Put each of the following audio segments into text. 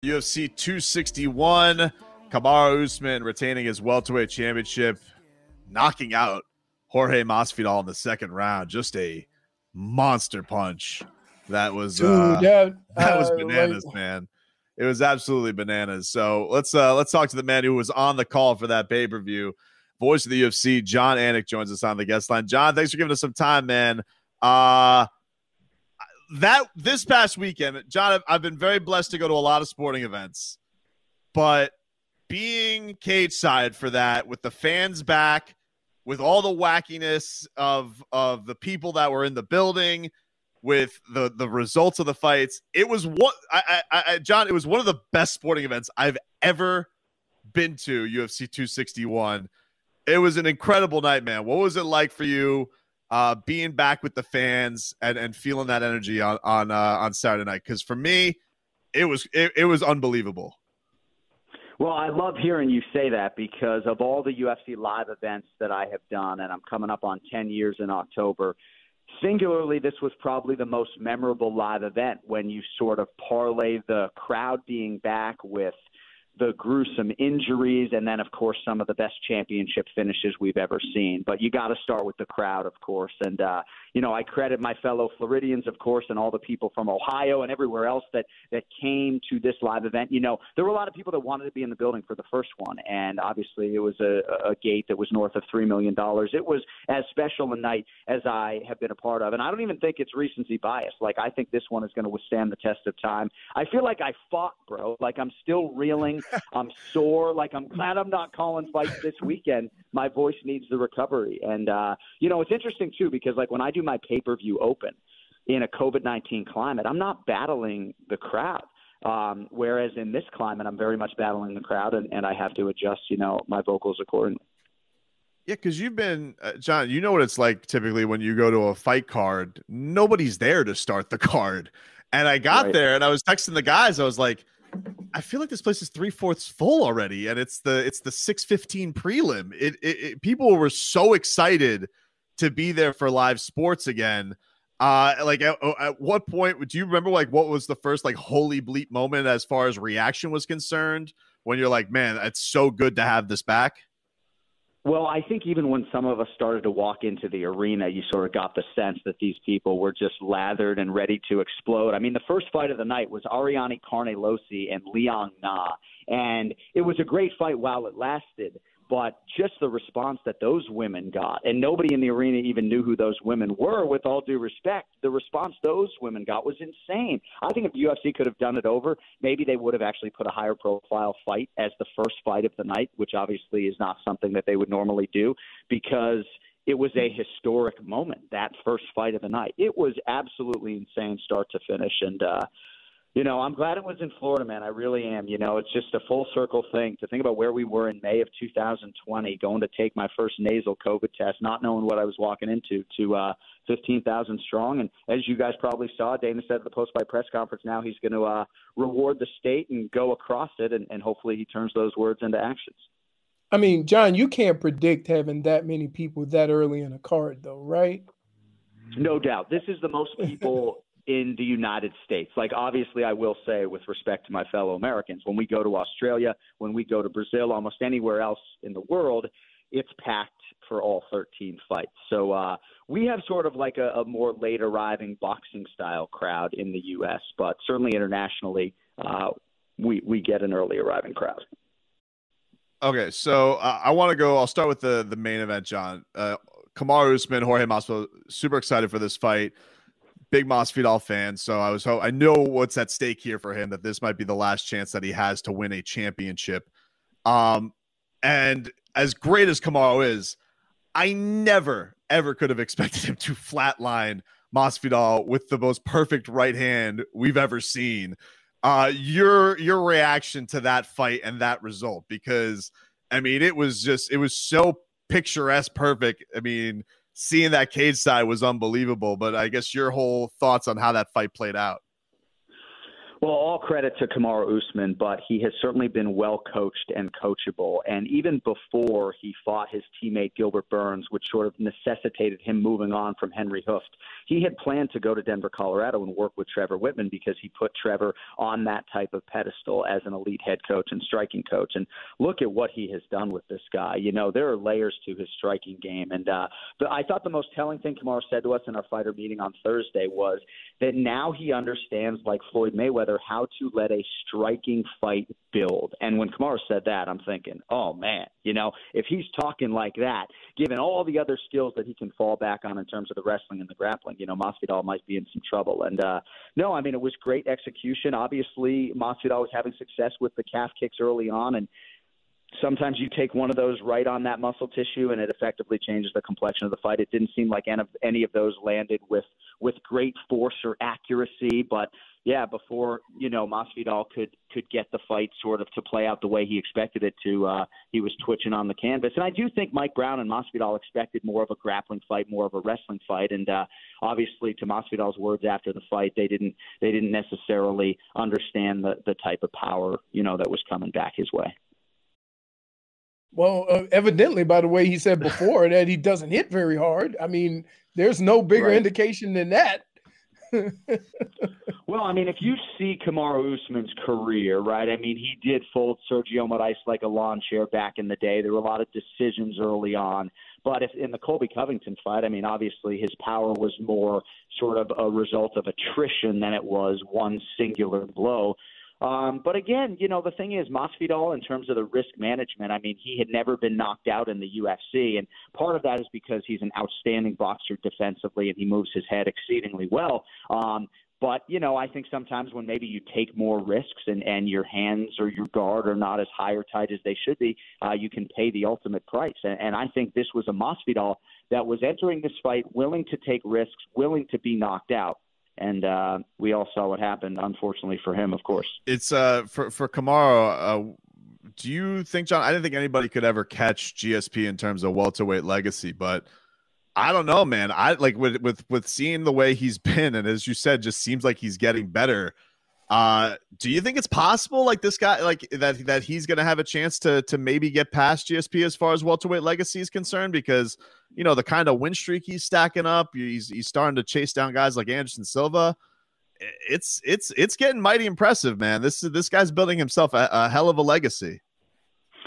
UFC 261, Kamaru Usman retaining his welterweight championship, knocking out Jorge Masvidal in the second round. Just a monster punch. That was that was bananas, man. It was absolutely bananas. So let's talk to the man who was on the call for that pay-per-view. Voice of the UFC, Jon Anik, joins us on the guest line. John, thanks for giving us some time, man. This past weekend, John, I've been very blessed to go to a lot of sporting events, but being cage side for that, with the fans back, with all the wackiness of the people that were in the building, with the results of the fights, it was John, it was one of the best sporting events I've ever been to. UFC 261. It was an incredible night, man. What was it like for you? Being back with the fans and feeling that energy on Saturday night, because for me, it was unbelievable. Well, I love hearing you say that, because of all the UFC live events that I have done, and I'm coming up on 10 years in October, singularly, this was probably the most memorable live event when you sort of parlay the crowd being back with the gruesome injuries, and then, of course, some of the best championship finishes we've ever seen. But you got to start with the crowd, of course. And, I credit my fellow Floridians, of course, and all the people from Ohio and everywhere else that came to this live event. There were a lot of people that wanted to be in the building for the first one, and obviously it was a gate that was north of $3 million. It was as special a night as I have been a part of. And I don't even think it's recency bias. Like, I think this one is going to withstand the test of time. I feel like I fought, bro. Like, I'm still reeling. I'm sore. Like, I'm glad I'm not calling fights this weekend. My voice needs the recovery. And, it's interesting, too, because, like, when I do my pay-per-view open in a COVID-19 climate, I'm not battling the crowd. Whereas in this climate, I'm very much battling the crowd, and I have to adjust, my vocals accordingly. Yeah, because you've been, John, you know what it's like typically when you go to a fight card, nobody's there to start the card. And I got there and I was texting the guys. I was like, I feel like this place is 3/4 full already, and it's the 6:15 prelim. People were so excited to be there for live sports again. At what point do you remember, like, what was the first, like, holy bleep moment as far as reaction was concerned, when you're like, man, it's so good to have this back? Well, I think even when some of us started to walk into the arena, you sort of got the sense that these people were just lathered and ready to explode. I mean, the first fight of the night was Ariane Carnelossi and Liang Na, and it was a great fight while it lasted. But just the response that those women got, and nobody in the arena even knew who those women were, with all due respect, the response those women got was insane. I think if UFC could have done it over, maybe they would have actually put a higher profile fight as the first fight of the night, which obviously is not something that they would normally do, because it was a historic moment, that first fight of the night. It was absolutely insane start to finish. And, I'm glad it was in Florida, man. I really am. It's just a full circle thing to think about where we were in May of 2020, going to take my first nasal COVID test, not knowing what I was walking into, to 15,000 strong. And as you guys probably saw, Dana said at the post-fight press conference, now he's going to reward the state and go across it, and hopefully he turns those words into actions. I mean, John, you can't predict having that many people that early in a card, though, right? No doubt. This is the most people in the United States. Like, obviously, I will say, with respect to my fellow Americans, when we go to Australia, when we go to Brazil, almost anywhere else in the world, it's packed for all 13 fights. So we have sort of like a more late arriving boxing style crowd in the U.S., but certainly internationally, we get an early arriving crowd. Okay, so I'll start with the main event, John. Kamaru Usman, Jorge Masvidal, super excited for this fight. Big Masvidal fan, so I know what's at stake here for him, that this might be the last chance that he has to win a championship. And as great as Kamaru is, I never, ever could have expected him to flatline Masvidal with the most perfect right hand we've ever seen. Your reaction to that fight and that result, because, I mean, it was so picturesque perfect. I mean, seeing that cage side was unbelievable, but I guess your whole thoughts on how that fight played out. Well, all credit to Kamaru Usman, but he has certainly been well coached and coachable. And even before he fought his teammate Gilbert Burns, which sort of necessitated him moving on from Henry Hooft, he had planned to go to Denver, Colorado and work with Trevor Whitman because he put Trevor on that type of pedestal as an elite head coach and striking coach. And look at what he has done with this guy. You know, there are layers to his striking game. And I thought the most telling thing Kamaru said to us in our fighter meeting on Thursday was that now he understands, like Floyd Mayweather, how to let a striking fight build. And when Kamaru said that, I'm thinking, oh, man, you know, if he's talking like that, given all the other skills that he can fall back on in terms of the wrestling and the grappling, you know, Masvidal might be in some trouble. And no, I mean, it was great execution. Obviously, Masvidal was having success with the calf kicks early on, and sometimes you take one of those right on that muscle tissue and it effectively changes the complexion of the fight. It didn't seem like any of those landed with great force or accuracy, but yeah, before, you know, Masvidal could get the fight sort of to play out the way he expected it to, he was twitching on the canvas. And I do think Mike Brown and Masvidal expected more of a grappling fight, more of a wrestling fight. And obviously, to Masvidal's words after the fight, they didn't necessarily understand the type of power, you know, that was coming back his way. Well, evidently, by the way he said before, that he doesn't hit very hard. I mean, there's no bigger indication than that. Well, I mean, if you see Kamaru Usman's career, right, I mean, he did fold Sergio Moraes like a lawn chair back in the day. There were a lot of decisions early on. But if in the Colby Covington fight, I mean, obviously his power was more sort of a result of attrition than it was one singular blow. But again, you know, the thing is, Masvidal, in terms of the risk management, I mean, he had never been knocked out in the UFC. And part of that is because he's an outstanding boxer defensively and he moves his head exceedingly well. But, you know, I think sometimes when maybe you take more risks and your hands or your guard are not as high or tight as they should be, you can pay the ultimate price. And I think this was a Masvidal that was entering this fight willing to take risks, willing to be knocked out. And we all saw what happened, unfortunately for him, of course. It's for Kamaru. Do you think, John? I didn't think anybody could ever catch GSP in terms of welterweight legacy, but I don't know, man. I like with seeing the way he's been, and as you said, just seems like he's getting better. Do you think it's possible, like this guy, like that he's going to have a chance to maybe get past GSP as far as welterweight legacy is concerned? Because, you know, the kind of win streak he's stacking up, he's starting to chase down guys like Anderson Silva. It's getting mighty impressive, man. This guy's building himself a hell of a legacy.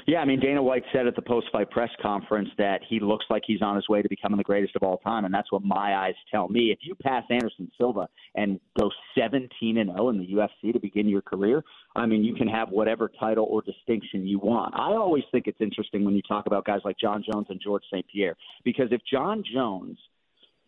Yeah, I mean, Dana White said at the post-fight press conference that he looks like he's on his way to becoming the greatest of all time, and that's what my eyes tell me. If you pass Anderson Silva and go 17-0 in the UFC to begin your career, I mean, you can have whatever title or distinction you want. I always think it's interesting when you talk about guys like John Jones and George St. Pierre, because if John Jones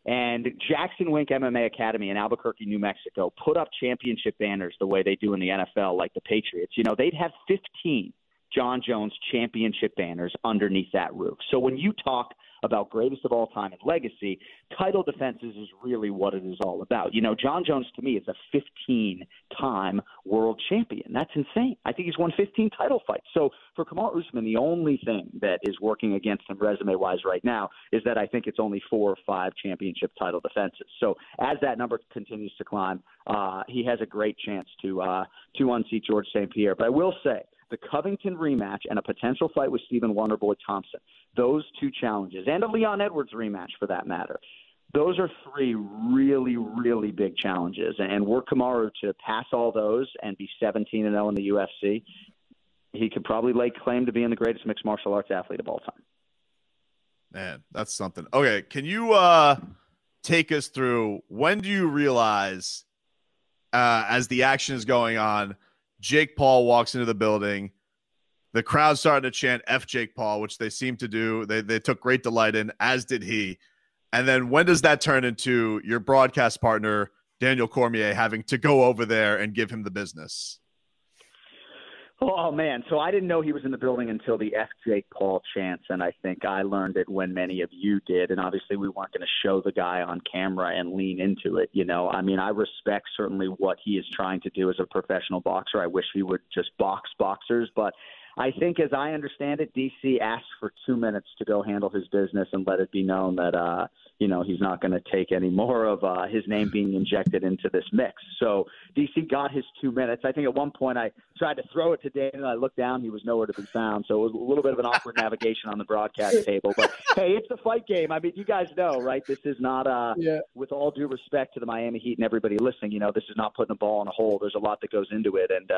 and Jackson Wink MMA Academy in Albuquerque, New Mexico, put up championship banners the way they do in the NFL, like the Patriots, you know, they'd have 15 John Jones championship banners underneath that roof. So when you talk about greatest of all time and legacy, title defenses is really what it is all about. You know, John Jones to me is a 15-time world champion. That's insane. I think he's won 15 title fights. So for Kamaru Usman, the only thing that is working against him resume-wise right now is that I think it's only 4 or 5 championship title defenses. So as that number continues to climb, he has a great chance to unseat George St. Pierre. But I will say, the Covington rematch and a potential fight with Stephen Wonderboy Thompson, those two challenges, and a Leon Edwards rematch for that matter, those are 3 really, really big challenges. And were Kamaru to pass all those and be 17-0 in the UFC, he could probably lay claim to being the greatest mixed martial arts athlete of all time. Man, that's something. Okay, can you take us through, when do you realize, as the action is going on, Jake Paul walks into the building, the crowd's starting to chant F Jake Paul, which they seem to do. They took great delight in, as did he. And then when does that turn into your broadcast partner, Daniel Cormier, having to go over there and give him the business? Oh, man. So I didn't know he was in the building until the F. Jake Paul chants, and I think I learned it when many of you did. And obviously we weren't going to show the guy on camera and lean into it, you know. I mean, I respect certainly what he is trying to do as a professional boxer. I wish he would just box boxers, but I think, as I understand it, DC asked for 2 minutes to go handle his business and let it be known that, he's not going to take any more of his name being injected into this mix. So DC got his 2 minutes. I think at one point I tried to throw it to Dana, and I looked down. He was nowhere to be found. So it was a little bit of an awkward navigation on the broadcast table. But, hey, it's a fight game. I mean, you guys know, right? This is not, with all due respect to the Miami Heat and everybody listening, this is not putting the ball in a hole. There's a lot that goes into it. And,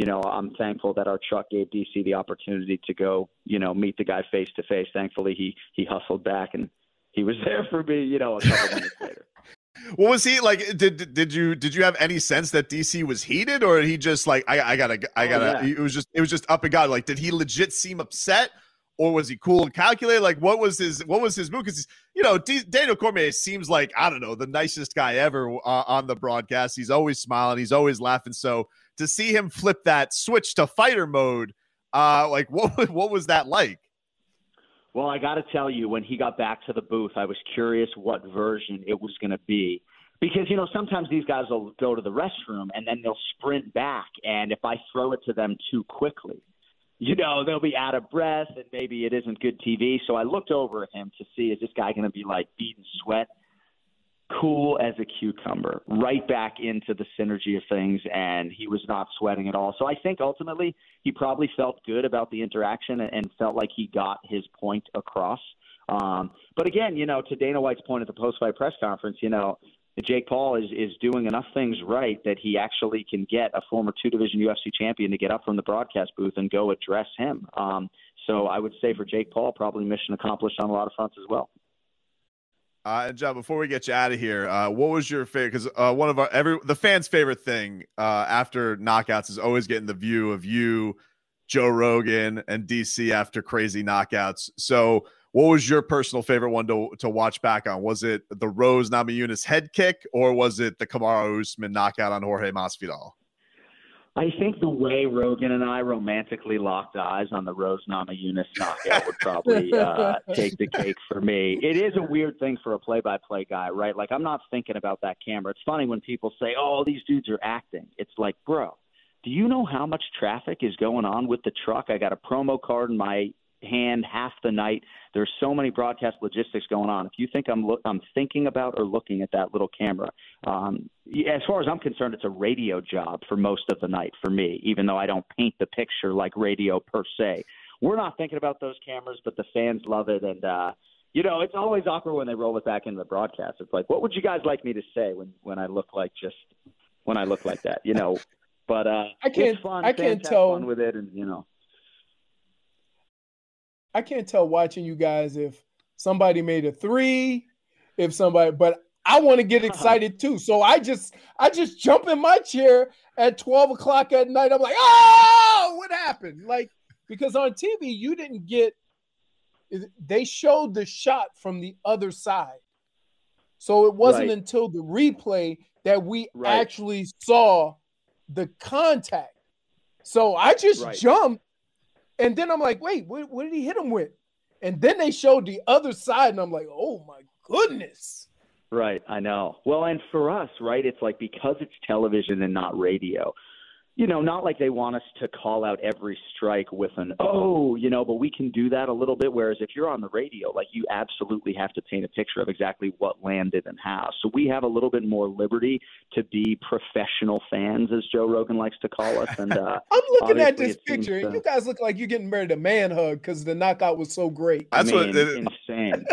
I'm thankful that our truck gave DC the opportunity to go, meet the guy face to face. Thankfully, he hustled back, and he was there for me, a couple minutes later. What was he like? Did you have any sense that DC was heated, or he just like I gotta? Yeah. It was just up and got. Like, did he legit seem upset, or was he cool and calculated? Like, what was his move? Because Daniel Cormier seems like, I don't know, the nicest guy ever on the broadcast. He's always smiling, he's always laughing. So to see him flip that switch to fighter mode, what was that like? Well, I got to tell you, when he got back to the booth, I was curious what version it was going to be. Because, sometimes these guys will go to the restroom and then they'll sprint back. And if I throw it to them too quickly, they'll be out of breath and maybe it isn't good TV. So I looked over at him to see, is this guy going to be like beating sweat? Cool as a cucumber, right back into the synergy of things, and he was not sweating at all. So I think ultimately he probably felt good about the interaction and felt like he got his point across. But again, to Dana White's point at the post-fight press conference, Jake Paul is doing enough things right that he actually can get a former two-division UFC champion to get up from the broadcast booth and go address him. So I would say for Jake Paul, probably mission accomplished on a lot of fronts as well. And John, before we get you out of here, what was your favorite? Because one of the fans' favorite thing after knockouts is always getting the view of you, Joe Rogan, and DC after crazy knockouts. So, what was your personal favorite one to watch back on? Was it the Rose Namajunas head kick, or was it the Kamaru Usman knockout on Jorge Masvidal? I think the way Rogan and I romantically locked eyes on the Rose Namajunas knockout would probably take the cake for me. It is a weird thing for a play-by-play guy, right? Like, I'm not thinking about that camera. It's funny when people say, oh, these dudes are acting. It's like, bro, do you know how much traffic is going on with the truck? I got a promo card in my hand half the night. There's so many broadcast logistics going on. If you think I'm thinking about or looking at that little camera, as far as I'm concerned, it's a radio job for most of the night for me, even though I don't paint the picture like radio per se. We're not thinking about those cameras, but the fans love it. And, it's always awkward when they roll it back into the broadcast. It's like, what would you guys like me to say when I look like that, But it's fun. I can't tell fun with it, and I can't tell watching you guys if somebody made a 3, but I want to get excited too. So I just jump in my chair at 12 o'clock at night. I'm like, oh, what happened? Like, because on TV, you didn't get, they showed the shot from the other side. So it wasn't until the replay that we actually saw the contact. So I just jumped. And then I'm like, wait, what did he hit him with? And then they showed the other side, and I'm like, oh, my goodness. Right, I know. Well, and for us, it's like because it's television and not radio, not like they want us to call out every strike with an, but we can do that a little bit. Whereas if you're on the radio, like you absolutely have to paint a picture of exactly what landed and how. So we have a little bit more liberty to be professional fans, as Joe Rogan likes to call us. And I'm looking at this picture, and you guys look like you're getting ready to man hug because the knockout was so great. Insane.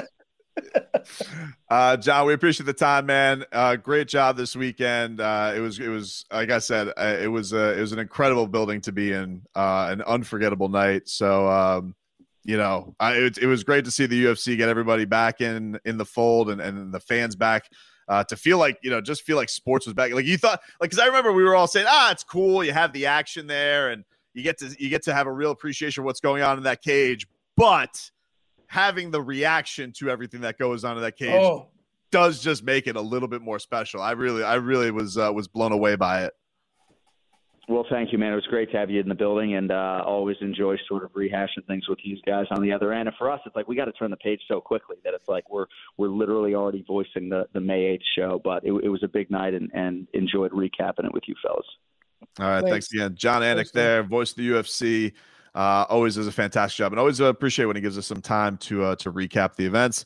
John, we appreciate the time, man. Great job this weekend. It was like I said, it was an incredible building to be in, an unforgettable night. So it was great to see the UFC get everybody back in the fold and the fans back, to feel like just feel like sports was back. Like you thought, like, because I remember we were all saying, it's cool, you have the action there and you get to have a real appreciation of what's going on in that cage, but having the reaction to everything that goes on in that cage does just make it a little bit more special. I really was blown away by it. Well, thank you, man. It was great to have you in the building, and always enjoy sort of rehashing things with you guys on the other end. And for us, it's like we got to turn the page so quickly that it's like we're literally already voicing the May 8th show. But it was a big night, and enjoyed recapping it with you fellas. All right, thanks again. Jon Anik there, voice of the UFC. Always does a fantastic job, and always appreciate when he gives us some time to recap the events.